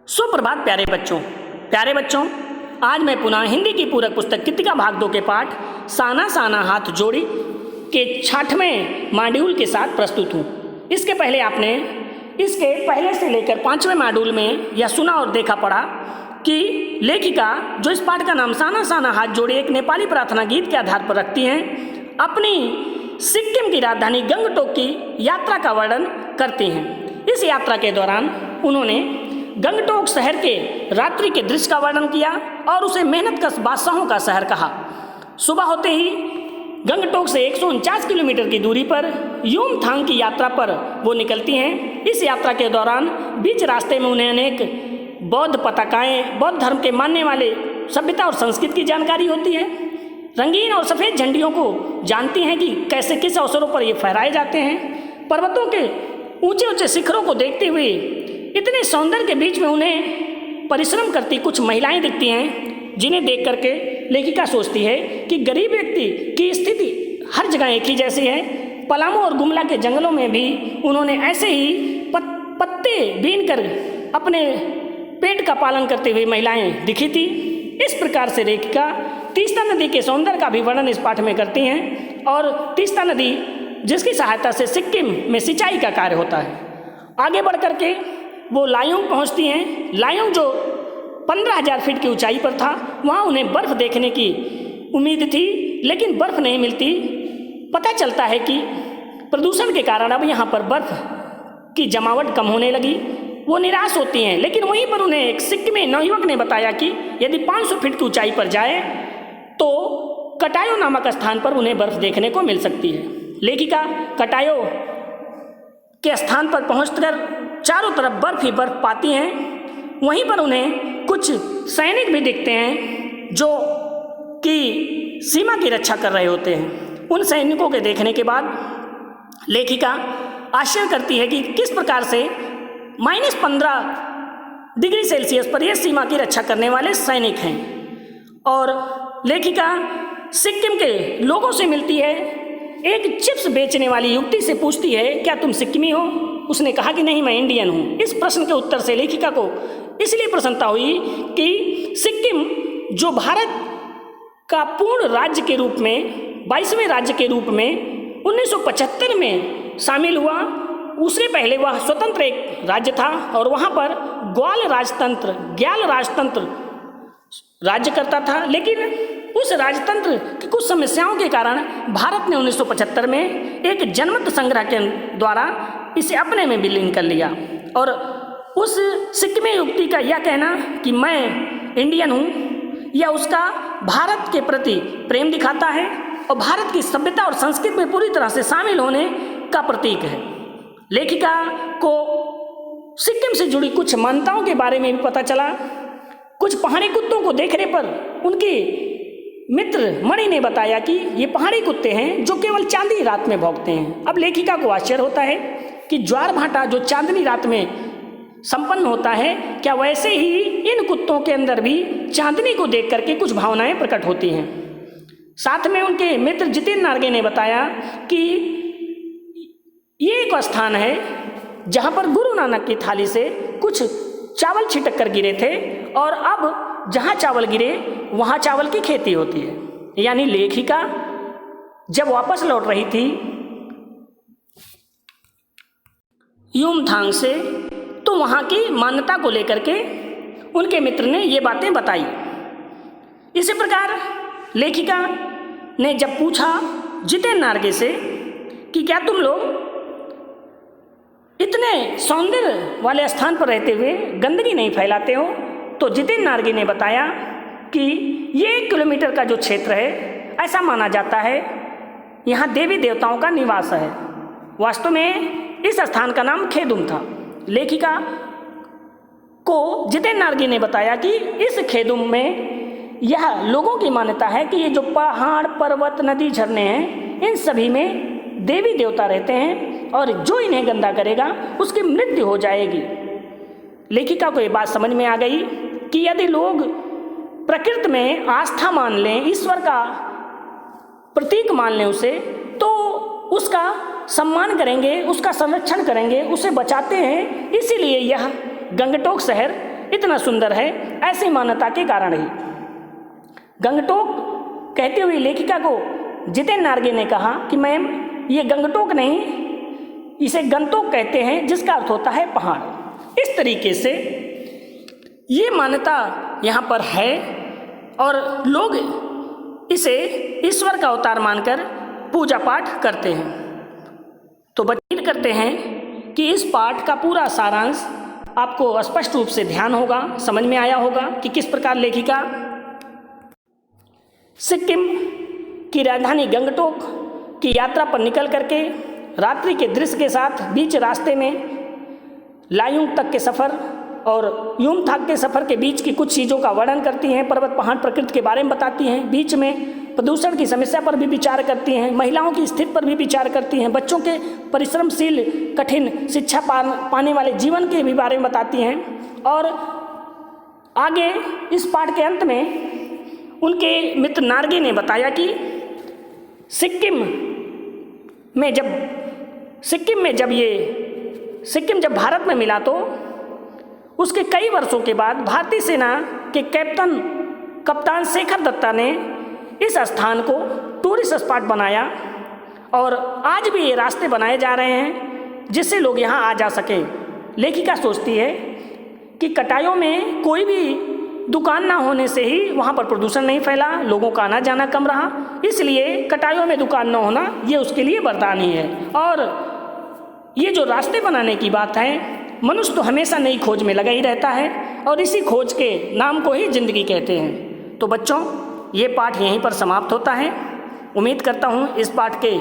सुप्रभात प्यारे बच्चों, आज मैं पुनः हिंदी की पूरक पुस्तक कृतिका भाग 2 के पाठ साना साना हाथ जोड़ी के 6वें मॉड्यूल के साथ प्रस्तुत हूँ। इसके पहले आपने इसके पहले से लेकर 5वें मॉड्यूल में यह सुना और देखा पढ़ा कि लेखिका जो इस पाठ का नाम साना साना हाथ जोड़ी एक नेपाली प्रार्थना गीत के आधार पर रखती हैं, अपनी सिक्किम की राजधानी गंगटोक की यात्रा का वर्णन करती हैं। इस यात्रा के दौरान उन्होंने गंगटोक शहर के रात्रि के दृश्य का वर्णन किया और उसे मेहनतकश बादशाहों का शहर कहा। सुबह होते ही गंगटोक से 149 किलोमीटर की दूरी पर युमथांग की यात्रा पर वो निकलती हैं। इस यात्रा के दौरान बीच रास्ते में उन्हें अनेक बौद्ध पताकाएं, बौद्ध धर्म के मानने वाले सभ्यता और संस्कृति की जानकारी होती है। रंगीन और सफ़ेद झंडियों को जानती हैं कि कैसे किस अवसरों पर ये फहराए जाते हैं। पर्वतों के ऊंचे ऊंचे शिखरों को देखते हुए इतने सौंदर्य के बीच में उन्हें परिश्रम करती कुछ महिलाएं दिखती हैं, जिन्हें देख करके लेखिका सोचती है कि गरीब व्यक्ति की स्थिति हर जगह एक ही जैसी है। पलामू और गुमला के जंगलों में भी उन्होंने ऐसे ही पत्ते बीन कर अपने पेट का पालन करते हुए महिलाएं दिखी थी। इस प्रकार से लेखिका तीस्ता नदी के सौंदर्य का भी वर्णन इस पाठ में करती हैं और तीस्ता नदी जिसकी सहायता से सिक्किम में सिंचाई का कार्य होता है। आगे बढ़ करके वो लायोंग पहुंचती हैं। लायोंग जो 15,000 फीट की ऊंचाई पर था, वहाँ उन्हें बर्फ़ देखने की उम्मीद थी, लेकिन बर्फ़ नहीं मिलती। पता चलता है कि प्रदूषण के कारण अब यहाँ पर बर्फ़ की जमावट कम होने लगी। वो निराश होती हैं, लेकिन वहीं पर उन्हें एक सिक्किमी नवयुवक ने बताया कि यदि 500 फीट की ऊंचाई पर जाए तो कटायो नामक स्थान पर उन्हें बर्फ़ देखने को मिल सकती है। लेखिका कटायो के स्थान पर पहुंचकर चारों तरफ बर्फ ही बर्फ पाती हैं। वहीं पर उन्हें कुछ सैनिक भी दिखते हैं जो कि सीमा की रक्षा कर रहे होते हैं। उन सैनिकों के देखने के बाद लेखिका आश्चर्य करती है कि किस प्रकार से -15 डिग्री सेल्सियस पर यह सीमा की रक्षा करने वाले सैनिक हैं। और लेखिका सिक्किम के लोगों से मिलती है। एक चिप्स बेचने वाली युवती से पूछती है, क्या तुम सिक्किमी हो? उसने कहा कि नहीं, मैं इंडियन हूँ। इस प्रश्न के उत्तर से लेखिका को इसलिए प्रसन्नता हुई कि सिक्किम जो भारत का पूर्ण राज्य के रूप में 22वें राज्य के रूप में 1975 में शामिल हुआ, उससे पहले वह स्वतंत्र एक राज्य था और वहाँ पर ग्याल राजतंत्र राज्य करता था। लेकिन उस राजतंत्र की कुछ समस्याओं के कारण भारत ने 1975 में एक जनमत संग्रह के द्वारा इसे अपने में विलीन कर लिया। और उस सिक्किमी युवती का यह कहना कि मैं इंडियन हूँ, यह उसका भारत के प्रति प्रेम दिखाता है और भारत की सभ्यता और संस्कृति में पूरी तरह से शामिल होने का प्रतीक है। लेखिका को सिक्किम से जुड़ी कुछ मान्यताओं के बारे में भी पता चला। कुछ पहाड़ी कुत्तों को देखने पर उनकी मित्र मणि ने बताया कि ये पहाड़ी कुत्ते हैं जो केवल चांदनी रात में भौंकते हैं। अब लेखिका को आश्चर्य होता है कि ज्वार भाटा जो चांदनी रात में संपन्न होता है, क्या वैसे ही इन कुत्तों के अंदर भी चांदनी को देख करके कुछ भावनाएं प्रकट होती हैं। साथ में उनके मित्र जितेंद्र नार्गे ने बताया कि ये एक स्थान है जहाँ पर गुरु नानक की थाली से कुछ चावल छिटक कर गिरे थे और अब जहाँ चावल गिरे वहाँ चावल की खेती होती है। यानी लेखिका जब वापस लौट रही थी युमथांग से, तो वहाँ की मान्यता को लेकर के उनके मित्र ने ये बातें बताई। इसी प्रकार लेखिका ने जब पूछा जितेंद्र नार्गे से कि क्या तुम लोग इतने सौंदर्य वाले स्थान पर रहते हुए गंदगी नहीं फैलाते हो? तो जितेंद्र नार्गे ने बताया कि ये 1 किलोमीटर का जो क्षेत्र है, ऐसा माना जाता है यहाँ देवी देवताओं का निवास है। वास्तव में इस स्थान का नाम खेदुम था। लेखिका को जितेंद्र नार्गे ने बताया कि इस खेदुम में यह लोगों की मान्यता है कि ये जो पहाड़, पर्वत, नदी, झरने हैं, इन सभी में देवी देवता रहते हैं और जो इन्हें गंदा करेगा उसकी मृत्यु हो जाएगी। लेखिका को ये बात समझ में आ गई कि यदि लोग प्रकृति में आस्था मान लें, ईश्वर का प्रतीक मान लें उसे, तो उसका सम्मान करेंगे, उसका संरक्षण करेंगे, उसे बचाते हैं। इसीलिए यह गंगटोक शहर इतना सुंदर है, ऐसी मान्यता के कारण ही। गंगटोक कहते हुए लेखिका को जितेन नार्गे ने कहा कि मैम ये गंगटोक नहीं, इसे गंतोक कहते हैं, जिसका अर्थ होता है पहाड़। इस तरीके से ये मान्यता यहाँ पर है और लोग इसे ईश्वर का अवतार मानकर पूजा पाठ करते हैं। तो उम्मीद करते हैं कि इस पाठ का पूरा सारांश आपको स्पष्ट रूप से ध्यान होगा, समझ में आया होगा कि किस प्रकार लेखिका सिक्किम की राजधानी गंगटोक की यात्रा पर निकल करके रात्रि के दृश्य के साथ बीच रास्ते में लायुंग तक के सफ़र और यूमथाक के सफ़र के बीच की कुछ चीज़ों का वर्णन करती हैं, पर्वत पहाड़ प्रकृति के बारे में बताती हैं, बीच में प्रदूषण की समस्या पर भी विचार करती हैं, महिलाओं की स्थिति पर भी विचार करती हैं, बच्चों के परिश्रमशील कठिन शिक्षा पाने वाले जीवन के भी बारे में बताती हैं। और आगे इस पाठ के अंत में उनके मित्र नार्गे ने बताया कि सिक्किम जब भारत में मिला तो उसके कई वर्षों के बाद भारतीय सेना के कप्तान शेखर दत्ता ने इस स्थान को टूरिस्ट स्पॉट बनाया और आज भी ये रास्ते बनाए जा रहे हैं जिससे लोग यहाँ आ जा सके। लेखिका सोचती है कि कटायों में कोई भी दुकान ना होने से ही वहाँ पर प्रदूषण नहीं फैला, लोगों का आना जाना कम रहा, इसलिए कटायों में दुकान ना होना ये उसके लिए वरदान ही है। और ये जो रास्ते बनाने की बात है, मनुष्य तो हमेशा नई खोज में लगा ही रहता है और इसी खोज के नाम को ही जिंदगी कहते हैं। तो बच्चों, ये पाठ यहीं पर समाप्त होता है। उम्मीद करता हूँ इस पाठ के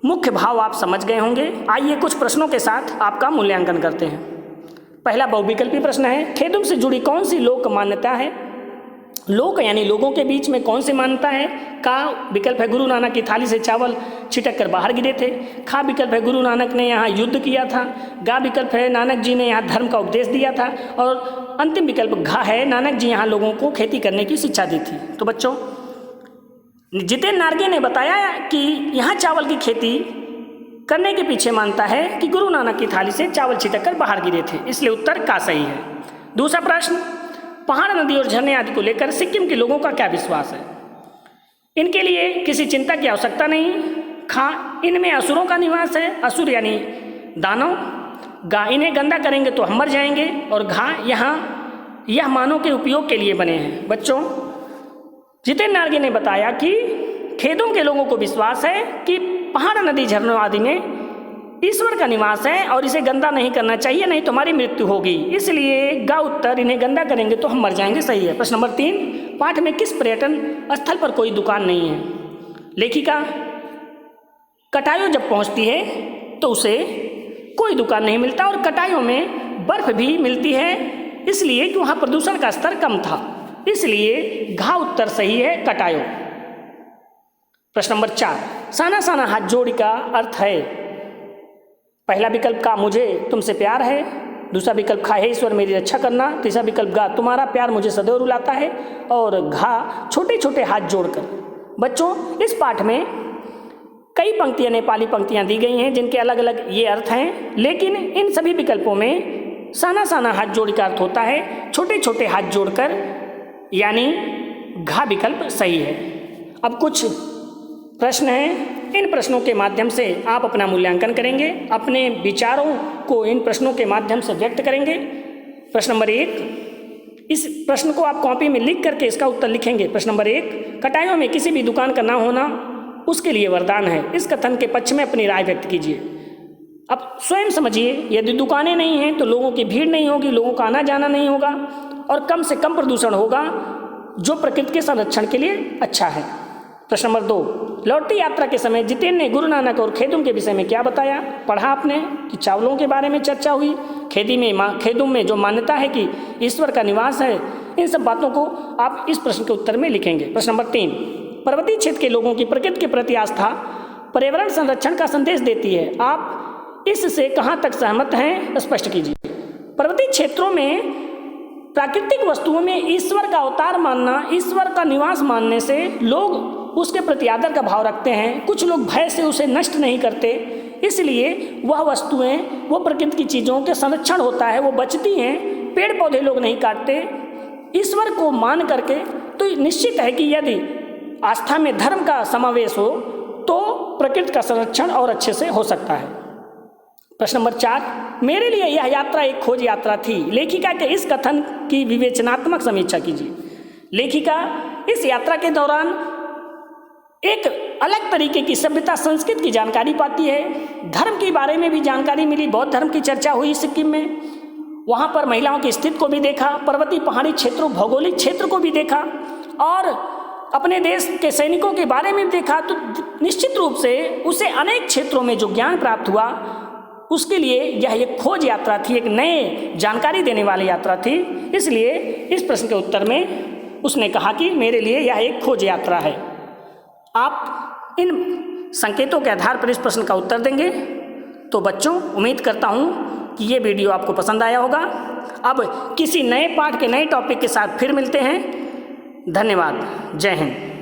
मुख्य भाव आप समझ गए होंगे। आइए कुछ प्रश्नों के साथ आपका मूल्यांकन करते हैं। पहला बहुविकल्पी प्रश्न है, खेदुम से जुड़ी कौन सी लोक मान्यता है? लोक यानी लोगों के बीच में कौन सी मान्यता है? का विकल्प है गुरु नानक की थाली से चावल छिटक कर बाहर गिरे थे। खा विकल्प है गुरु नानक ने यहाँ युद्ध किया था। गा विकल्प है नानक जी ने यहाँ धर्म का उपदेश दिया था। और अंतिम विकल्प घा है नानक जी यहाँ लोगों को खेती करने की शिक्षा दी थी। तो बच्चों, जितेन नार्गे ने बताया कि यहाँ चावल की खेती करने के पीछे मानता है कि गुरु नानक की थाली से चावल छिटक कर बाहर गिरे थे, इसलिए उत्तर का सही है। दूसरा प्रश्न, पहाड़, नदी और झरने आदि को लेकर सिक्किम के लोगों का क्या विश्वास है? इनके लिए किसी चिंता की आवश्यकता नहीं। खा, इनमें असुरों का निवास है, असुर यानी दानव। गा, इन्हें गंदा करेंगे तो हम मर जाएंगे। और घा, यहाँ यह मानव के उपयोग के लिए बने हैं। बच्चों, जितेन नार्गे ने बताया कि खेदों के लोगों को विश्वास है कि पहाड़, नदी, झरनों आदि में ईश्वर का निवास है और इसे गंदा नहीं करना चाहिए, नहीं तो हमारी मृत्यु होगी, इसलिए गा उत्तर, इन्हें गंदा करेंगे तो हम मर जाएंगे, सही है। प्रश्न नंबर 3, पाठ में किस पर्यटन स्थल पर कोई दुकान नहीं है? लेखिका कटायों जब पहुंचती है तो उसे कोई दुकान नहीं मिलता और कटायों में बर्फ भी मिलती है, इसलिए कि वहाँ प्रदूषण का स्तर कम था, इसलिए घा उत्तर सही है, कटायों। प्रश्न नंबर 4, साना साना हाथ जोड़ी का अर्थ है? पहला विकल्प का मुझे तुमसे प्यार है। दूसरा विकल्प खा है ईश्वर मेरी रक्षा करना। तीसरा विकल्प गा तुम्हारा प्यार मुझे सदैव रुलाता है। और घा छोटे छोटे हाथ जोड़कर। बच्चों, इस पाठ में कई पंक्तियां, नेपाली पंक्तियां दी गई हैं जिनके अलग अलग ये अर्थ हैं, लेकिन इन सभी विकल्पों में साना साना हाथ जोड़ी का अर्थ होता है छोटे छोटे हाथ जोड़कर, यानी घा विकल्प सही है। अब कुछ प्रश्न हैं, इन प्रश्नों के माध्यम से आप अपना मूल्यांकन करेंगे, अपने विचारों को इन प्रश्नों के माध्यम से व्यक्त करेंगे। प्रश्न नंबर 1, इस प्रश्न को आप कॉपी में लिख करके इसका उत्तर लिखेंगे। प्रश्न नंबर 1, कटायों में किसी भी दुकान का ना होना उसके लिए वरदान है। इस कथन के पक्ष में अपनी राय व्यक्त कीजिए। अब स्वयं समझिए, यदि दुकानें नहीं हैं तो लोगों की भीड़ नहीं होगी, लोगों का आना जाना नहीं होगा और कम से कम प्रदूषण होगा, जो प्रकृति के संरक्षण के लिए अच्छा है। प्रश्न नंबर 2, लौटती यात्रा के समय जितेन ने गुरु नानक और खेदुम के विषय में क्या बताया? पढ़ा आपने कि चावलों के बारे में चर्चा हुई, खेदुम में जो मान्यता है कि ईश्वर का निवास है, इन सब बातों को आप इस प्रश्न के उत्तर में लिखेंगे। प्रश्न नंबर 3, पर्वतीय क्षेत्र के लोगों की प्रकृति के प्रति आस्था पर्यावरण संरक्षण का संदेश देती है, आप इससे कहाँ तक सहमत हैं, स्पष्ट कीजिए। पर्वतीय क्षेत्रों में प्राकृतिक वस्तुओं में ईश्वर का अवतार मानना, ईश्वर का निवास मानने से लोग उसके प्रति आदर का भाव रखते हैं। कुछ लोग भय से उसे नष्ट नहीं करते, इसलिए वह वस्तुएं, वो प्रकृति की चीज़ों के संरक्षण होता है, वो बचती हैं, पेड़ पौधे लोग नहीं काटते, ईश्वर को मान करके, तो निश्चित है कि यदि आस्था में धर्म का समावेश हो तो प्रकृति का संरक्षण और अच्छे से हो सकता है। प्रश्न नंबर 4, मेरे लिए यह यात्रा एक खोज यात्रा थी। लेखिका के इस कथन की विवेचनात्मक समीक्षा कीजिए। लेखिका इस यात्रा के दौरान एक अलग तरीके की सभ्यता संस्कृति की जानकारी पाती है। धर्म के बारे में भी जानकारी मिली, बौद्ध धर्म की चर्चा हुई सिक्किम में, वहाँ पर महिलाओं की स्थिति को भी देखा, पर्वतीय पहाड़ी क्षेत्रों भौगोलिक क्षेत्र को भी देखा और अपने देश के सैनिकों के बारे में भी देखा। तो निश्चित रूप से उसे अनेक क्षेत्रों में जो ज्ञान प्राप्त हुआ उसके लिए यह एक खोज यात्रा थी, एक नए जानकारी देने वाली यात्रा थी। इसलिए इस प्रश्न के उत्तर में उसने कहा कि मेरे लिए यह एक खोज यात्रा है। आप इन संकेतों के आधार पर इस प्रश्न का उत्तर देंगे। तो बच्चों, उम्मीद करता हूँ कि ये वीडियो आपको पसंद आया होगा। अब किसी नए पाठ के नए टॉपिक के साथ फिर मिलते हैं। धन्यवाद। जय हिंद।